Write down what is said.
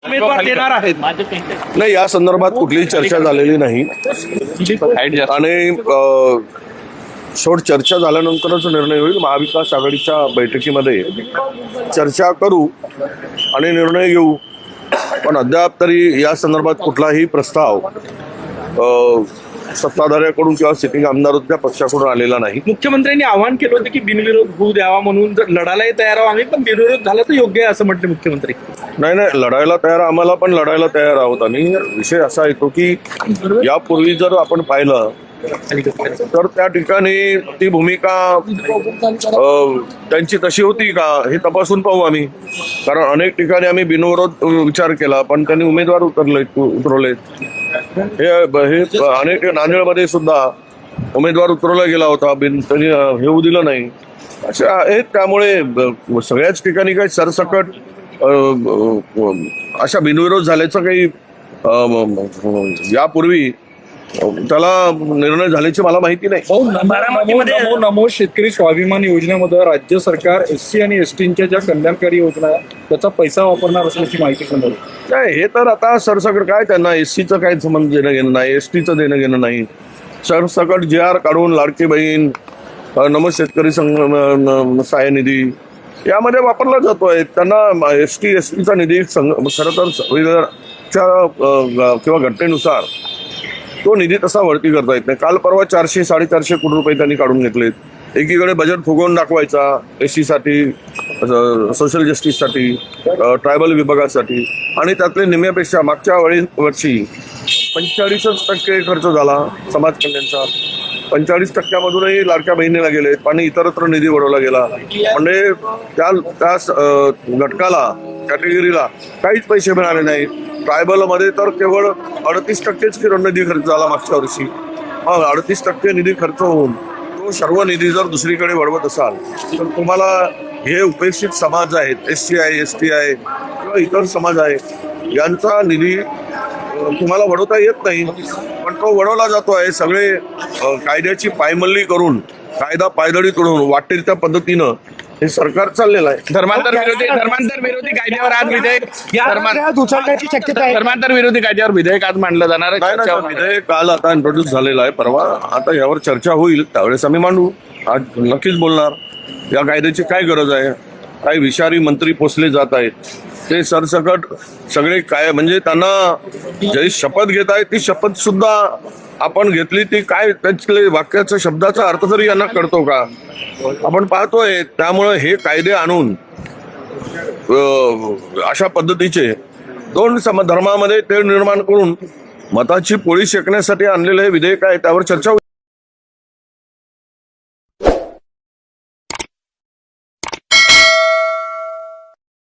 उमेदवार देणार आहेत. नाही, या संदर्भात कुठलीही चर्चा झालेली नाही आणि शेवट चर्चा झाल्यानंतरच निर्णय होईल. महाविकास आघाडीच्या बैठकीमध्ये चर्चा करू आणि निर्णय घेऊ, पण अद्याप तरी या संदर्भात कुठलाही प्रस्ताव सत्ताधाऱ्याकडून किंवा सिटिंग आमदार त्या पक्षाकडून आलेला नाही. मुख्यमंत्र्यांनी आवाहन केलं होतं की बिनविरोध होऊ द्यावा म्हणून, जर लढायलाही तयार आहोत आम्ही, पण बिनविरोध झाला तर योग्य आहे असं म्हटलं मुख्यमंत्री. नाही, लढायला तयार, आम्हाला पण लढायला तयार आहोत. आणि विषय असा येतो की यापूर्वी जर आपण पाहिलं तर त्या ठिकाणी ती भूमिका त्यांची तशी होती का हे तपासून पाहू आम्ही. कारण अनेक ठिकाणी आम्ही बिनविरोध विचार केला, पण त्यांनी उमेदवार उतरवले. हे अनेक नांदेडमध्ये सुद्धा उमेदवार उतरवला गेला होता, त्यांनी हे होऊ दिलं नाही. अशा आहेत, त्यामुळे सगळ्याच ठिकाणी काही सरसकट अशा बिनविरोध झाल्याचं काही यापूर्वी त्याला निर्णय झाल्याची मला माहिती नाही. नमो शेतकरी स्वाभिमान योजनेमध्ये राज्य सरकार SC आणि STच्या ज्या कल्याणकारी योजना त्याचा पैसा वापरणार असल्याची माहिती समजली. नाही, हे तर आता सरसकट काय, त्यांना SCचं काय संबंध देणं घेणं नाही, STचं देणं घेणं नाही. सरसकट JR काढून लाडकी बहीण, नमो शेतकरी सहाय्य निधी यामध्ये वापरला जातोय. त्यांना STचा निधी खरं तर संविधानाच्या किंवा घटनेनुसार तो निधी तसा वळती करता येत नाही. काल परवा 400-450 कोटी रुपये त्यांनी काढून घेतलेत. एकीकडे बजेट फुगवून दाखवायचा SC साठी, सोशल जस्टिससाठी, ट्रायबल विभागासाठी, आणि त्यातले निम्म्यापेक्षा मागच्या वर्षी 45% खर्च झाला समाज कल्याणचा. 45%मधूनही लाडक्या बहिणीला गेले आणि इतरत्र निधी वळवला गेला. म्हणजे त्या घटकाला, कॅटेगरीला काहीच पैसे मिळाले नाही. ट्रायबलमध्ये तर केवळ 38%च निधी खर्च झाला मागच्या वर्षी. 38% निधी खर्च होऊन तो सर्व निधी जर दुसरीकडे वळवत असाल तर तुम्हाला हे उपेक्षित समाज आहेत, SC आहे, ST आहे किंवा इतर समाज आहे, यांचा निधी तुम्हाला वळवता येत नाही, पण तो वळवला जातो आहे. सगळे कायद्याची पायमल्ली करून, कायदा पायदळी करून वाटेल त्या पद्धतीनं हे सरकार चाललेलं आहे. धर्मांतर विरोधी कायद्यावर आज विधेयक, धर्मांतर विरोधी कायद्यावर विधेयक आज मांडलं जाणार आहे. विधेयक काल आता इंट्रोड्यूस झालेला आहे. परवा आता यावर चर्चा होईल, त्यावेळेस आम्ही मांडू. आज नक्कीच बोलणार या कायद्याची काय गरज आहे. काही विषारी मंत्री पोचले जात आहेत, ते सरसकट सगळे काय, म्हणजे त्यांना जी शपथ घेत आहेत ती शपथ सुद्धा आपण घेतली, ती काय त्यातले वाक्याचा शब्दाचा अर्थ तरी यांना कळतो का आपण पाहतोय. त्यामुळे हे कायदे आणून अशा पद्धतीचे दोन धर्मामध्ये तेढ निर्माण करून मताची पोळी शेकण्यासाठी आणलेलं हे विधेयक आहे, त्यावर चर्चा होईल.